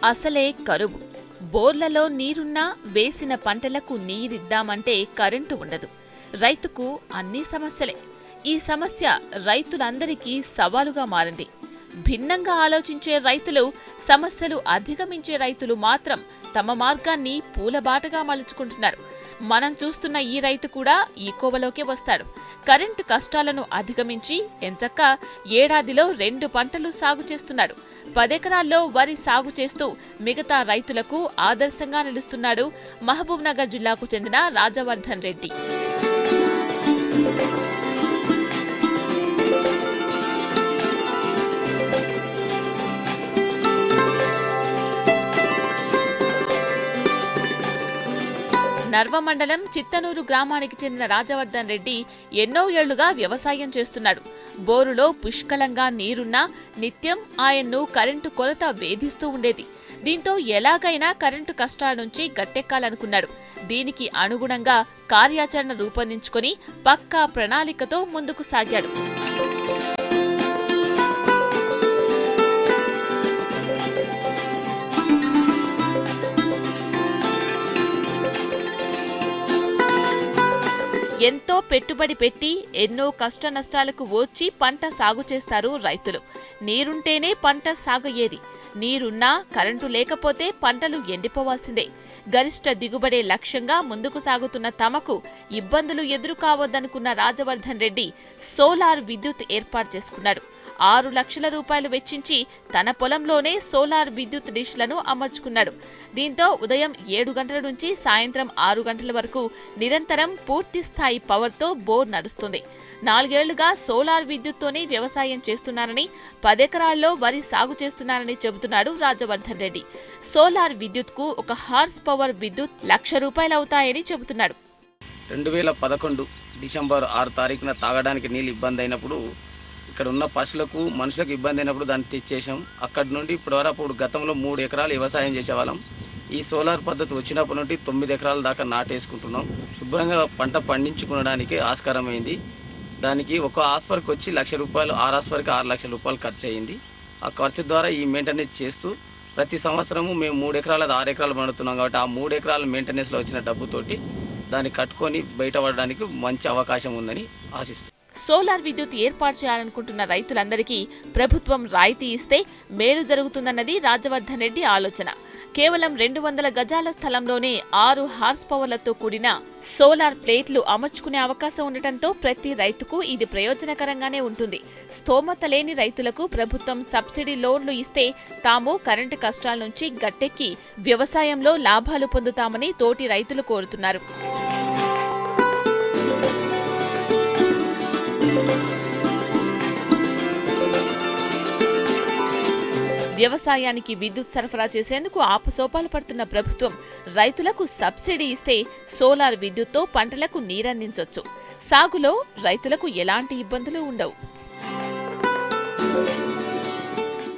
అసలే కరువు. బోర్లలో నీరున్నా వేసిన పంటలకు నీరిద్దామంటే కరెంటు ఉండదు. రైతుకు అన్ని సమస్యలే. ఈ సమస్య రైతులందరికీ సవాలుగా మారింది. భిన్నంగా ఆలోచించే రైతులు, సమస్యలు అధిగమించే రైతులు మాత్రం తమ మార్గాన్ని పూలబాటగా మలుచుకుంటున్నారు. మనం చూస్తున్న ఈ రైతు కూడా ఈ కోవలోకే వస్తాడు. కరెంటు కష్టాలను అధిగమించి ఎంచక్కా ఏడాదిలో 2 పంటలు సాగు చేస్తున్నాడు. 10 ఎకరాల్లో వరి సాగు చేస్తూ మిగతా రైతులకు ఆదర్శంగా నిలుస్తున్నాడు మహబూబ్ నగర్ జిల్లాకు చెందిన రాజవర్ధన్ రెడ్డి. నర్వ మండలం చిత్తనూరు గ్రామానికి చెందిన రాజవర్ధన్ రెడ్డి ఎన్నో ఏళ్లుగా వ్యవసాయం చేస్తున్నాడు. బోరులో పుష్కలంగా నీరున్నా నిత్యం ఆయన్ను కరెంటు కొరత వేధిస్తూ ఉండేది. దీంతో ఎలాగైనా కరెంటు కష్టాల నుంచి గట్టెక్కాలనుకున్నాడు. దీనికి అనుగుణంగా కార్యాచరణ రూపొందించుకొని పక్కా ప్రణాళికతో ముందుకు సాగాడు. ఎంతో పెట్టుబడి పెట్టి ఎన్నో కష్ట నష్టాలకు ఓర్చి పంట సాగు చేస్తారు రైతులు. నీరుంటేనే పంట సాగయ్యేది. నీరున్నా కరెంటు లేకపోతే పంటలు ఎండిపోవాల్సిందే. గరిష్ట దిగుబడే లక్ష్యంగా ముందుకు సాగుతున్న తమకు ఇబ్బందులు ఎదురు కావద్దనుకున్న రాజవర్ధన్ రెడ్డి సోలార్ విద్యుత్ ఏర్పాటు చేసుకున్నాడు. 6 లక్షల రూపాయలు వెచ్చించి తన పొలంలోనే సోలార్ విద్యుత్ డిష్లను అమర్చుకున్నాడు. దీంతో ఉదయం 7 గంటల నుంచి సాయంత్రం 6 గంటల వరకు నిరంతరం పూర్తి స్థాయి పవర్తో బోర్ నడుస్తుంది. 4 ఏళ్లుగా సోలార్ విద్యుత్తోనే వ్యవసాయం చేస్తున్నారని, 10 ఎకరాల్లో వరి సాగు చేస్తున్నారని చెబుతున్నాడు రాజవర్ధన్ రెడ్డి. సోలార్ విద్యుత్కు 1 హార్స్ పవర్ విద్యుత్ ₹1,00,000 అవుతాయని చెబుతున్నాడు. 2011 డిసెంబర్ 6 తారీఖున తాగడానికి నీళ్ళు ఇబ్బంది అయినప్పుడు, ఇక్కడ ఉన్న పశువులకు మనుషులకు ఇబ్బంది అయినప్పుడు దాన్ని తెచ్చేసాం. అక్కడి నుండి ఇప్పటివరకు గతంలో 3 ఎకరాలు వ్యవసాయం చేసేవాళ్ళం. ఈ సోలార్ పద్ధతి వచ్చినప్పటి నుండి 9 ఎకరాల దాకా నాటేసుకుంటున్నాం. శుభ్రంగా పంట పండించుకోవడానికి ఆస్కారమైంది. దానికి ఒక హాస్పర్కి వచ్చి ₹1,00,000, 6 హాస్పర్కి ₹6 లక్షల ఖర్చు అయ్యింది. ఆ ఖర్చు ద్వారా ఈ మెయింటెనెన్స్ చేస్తూ ప్రతి సంవత్సరము మేము 3 ఎకరాల 6 ఎకరాలు పండుతున్నాం. కాబట్టి ఆ 3 ఎకరాల మెయింటెనెన్స్లో వచ్చిన డబ్బుతోటి దాన్ని కట్టుకొని బయటపడడానికి మంచి అవకాశం ఉందని ఆశిస్తున్నాం. సోలార్ విద్యుత్ ఏర్పాటు చేయాలనుకుంటున్న రైతులందరికీ ప్రభుత్వం రాయితీ ఇస్తే మేలు జరుగుతుందన్నది రాజవర్ధన్ రెడ్డి ఆలోచన. కేవలం 200 గజాల స్థలంలోనే 6 హార్స్ పవర్లతో కూడిన సోలార్ ప్లేట్లు అమర్చుకునే అవకాశం ఉండటంతో ప్రతి రైతుకు ఇది ప్రయోజనకరంగానే ఉంటుంది. స్తోమత లేని రైతులకు ప్రభుత్వం సబ్సిడీ లోన్లు ఇస్తే తాము కరెంటు కష్టాల నుంచి గట్టెక్కి వ్యవసాయంలో లాభాలు పొందుతామని తోటి రైతులు కోరుతున్నారు. వ్యవసాయానికి విద్యుత్ సరఫరా చేసేందుకు ఆపసోపాలు పడుతున్న ప్రభుత్వం రైతులకు సబ్సిడీ ఇస్తే సోలార్ విద్యుత్తో పంటలకు నీరందించొచ్చు. సాగులో రైతులకు ఎలాంటి ఇబ్బందులు ఉండవు.